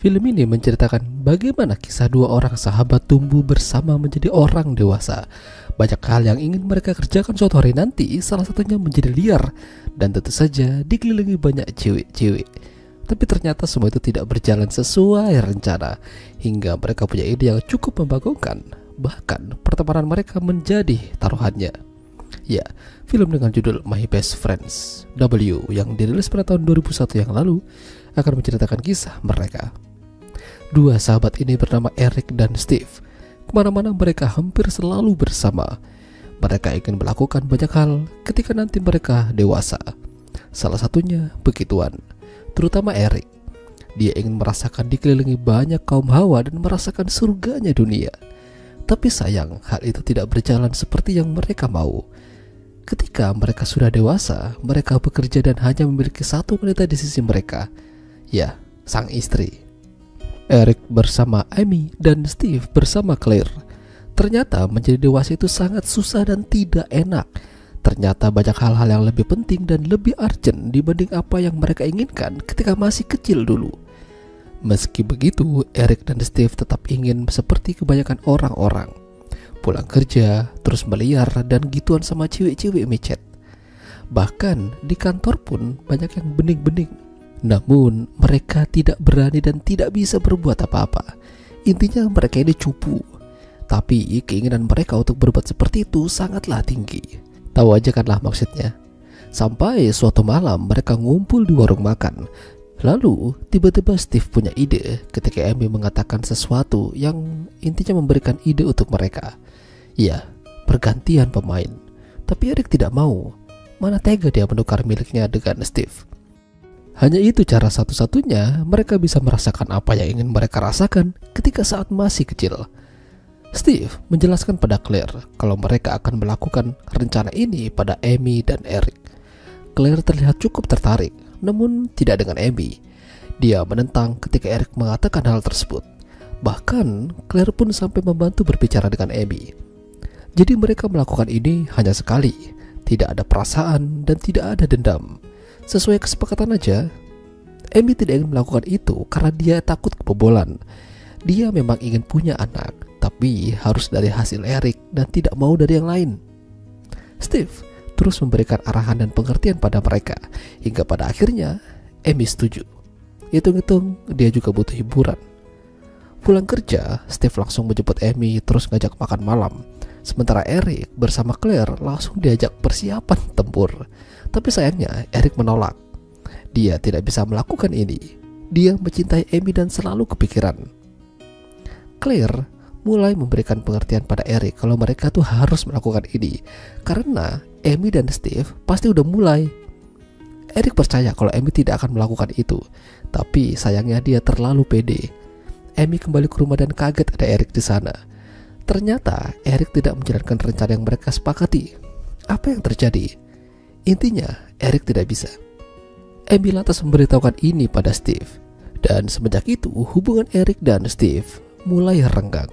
Film ini menceritakan bagaimana kisah dua orang sahabat tumbuh bersama menjadi orang dewasa. Banyak hal yang ingin mereka kerjakan suatu hari nanti, salah satunya menjadi liar dan tentu saja dikelilingi banyak cewek-cewek. Tapi ternyata semua itu tidak berjalan sesuai rencana, hingga mereka punya ide yang cukup membagongkan. Bahkan pertemanan mereka menjadi taruhannya. Ya, film dengan judul My Best Friends W yang dirilis pada tahun 2001 yang lalu akan menceritakan kisah mereka. Dua sahabat ini bernama Eric dan Steve. Kemana-mana mereka hampir selalu bersama. Mereka ingin melakukan banyak hal ketika nanti mereka dewasa. Salah satunya begituan, terutama Eric. Dia ingin merasakan dikelilingi banyak kaum hawa dan merasakan surganya dunia. Tapi sayang, hal itu tidak berjalan seperti yang mereka mau. Ketika mereka sudah dewasa, mereka bekerja dan hanya memiliki satu wanita di sisi mereka. Ya, sang istri. Eric bersama Amy dan Steve bersama Claire. Ternyata menjadi dewasa itu sangat susah dan tidak enak. Ternyata banyak hal-hal yang lebih penting dan lebih urgent dibanding apa yang mereka inginkan ketika masih kecil dulu. Meski begitu, Eric dan Steve tetap ingin seperti kebanyakan orang-orang. Pulang kerja, terus meliar dan gituan sama cewek-cewek micet. Bahkan di kantor pun banyak yang bening-bening. Namun mereka tidak berani dan tidak bisa berbuat apa-apa. Intinya mereka ini cupu. Tapi keinginan mereka untuk berbuat seperti itu sangatlah tinggi. Tahu aja kan lah maksudnya. Sampai suatu malam mereka ngumpul di warung makan. Lalu tiba-tiba Steve punya ide ketika Amy mengatakan sesuatu yang intinya memberikan ide untuk mereka. Ya, pergantian pemain. Tapi Eric tidak mau. Mana tega dia menukar miliknya dengan Steve. Hanya itu cara satu-satunya mereka bisa merasakan apa yang ingin mereka rasakan ketika saat masih kecil. Steve menjelaskan pada Claire kalau mereka akan melakukan rencana ini pada Amy dan Eric. Claire terlihat cukup tertarik, namun tidak dengan Amy. Dia menentang ketika Eric mengatakan hal tersebut. Bahkan Claire pun sampai membantu berbicara dengan Amy. Jadi mereka melakukan ini hanya sekali, tidak ada perasaan dan tidak ada dendam. Sesuai kesepakatan aja. Amy tidak ingin melakukan itu karena dia takut kebobolan. Dia memang ingin punya anak, tapi harus dari hasil Eric dan tidak mau dari yang lain. Steve terus memberikan arahan dan pengertian pada mereka, hingga pada akhirnya Amy setuju. Hitung-hitung dia juga butuh hiburan. Pulang kerja, Steve langsung menjemput Amy terus ngajak makan malam. Sementara Eric bersama Claire langsung diajak persiapan tempur. Tapi sayangnya Eric menolak. Dia tidak bisa melakukan ini. Dia mencintai Amy dan selalu kepikiran. Claire mulai memberikan pengertian pada Eric kalau mereka tuh harus melakukan ini, karena Amy dan Steve pasti udah mulai. Eric percaya kalau Amy tidak akan melakukan itu. Tapi sayangnya dia terlalu pede. Amy kembali ke rumah dan kaget ada Eric di sana. Ternyata Eric tidak menjalankan rencana yang mereka sepakati. Apa yang terjadi? Intinya Eric tidak bisa. Amy lantas memberitahukan ini pada Steve. Dan semenjak itu hubungan Eric dan Steve mulai renggang.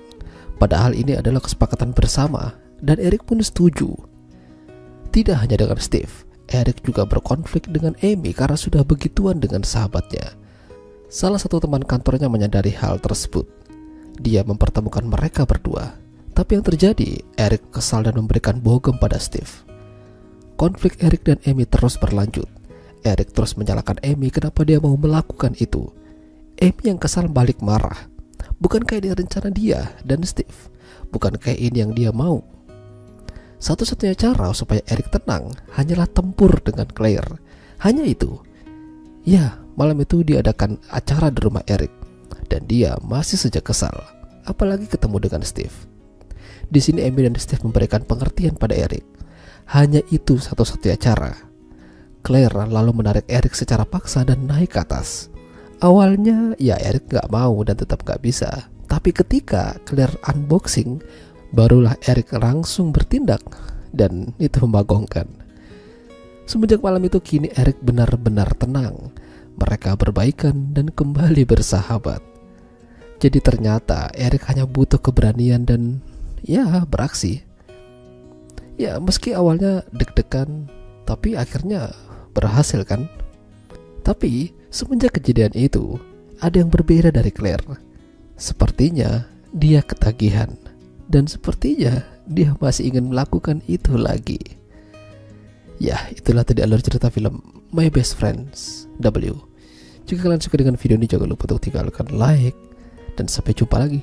Padahal ini adalah kesepakatan bersama dan Eric pun setuju. Tidak hanya dengan Steve, Eric juga berkonflik dengan Amy karena sudah begituan dengan sahabatnya. Salah satu teman kantornya menyadari hal tersebut. Dia mempertemukan mereka berdua. Tapi yang terjadi, Eric kesal dan memberikan bogem pada Steve. Konflik Eric dan Amy terus berlanjut. Eric terus menyalahkan Amy kenapa dia mau melakukan itu. Amy yang kesal balik marah. Bukankah ini rencana dia dan Steve? Bukankah ini yang dia mau? Satu-satunya cara supaya Eric tenang hanyalah tempur dengan Claire. Hanya itu. Ya, malam itu diadakan acara di rumah Eric. Dan dia masih saja kesal. Apalagi ketemu dengan Steve. Di sini Amy dan Steve memberikan pengertian pada Eric. Hanya itu satu-satunya cara. Claire lalu menarik Eric secara paksa dan naik ke atas. Awalnya ya Eric gak mau dan tetap gak bisa. Tapi ketika Claire unboxing, barulah Eric langsung bertindak. Dan itu membagongkan. Semenjak malam itu kini Eric benar-benar tenang. Mereka berbaikan dan kembali bersahabat. Jadi ternyata Eric hanya butuh keberanian dan ya beraksi. Ya meski awalnya deg-degan, tapi akhirnya berhasil kan. Tapi semenjak kejadian itu, ada yang berbeda dari Claire. Sepertinya dia ketagihan, dan sepertinya dia masih ingin melakukan itu lagi. Ya, itulah tadi alur cerita film My Best Friends W. Jika kalian suka dengan video ini, jangan lupa untuk tinggalkan like, dan sampai jumpa lagi.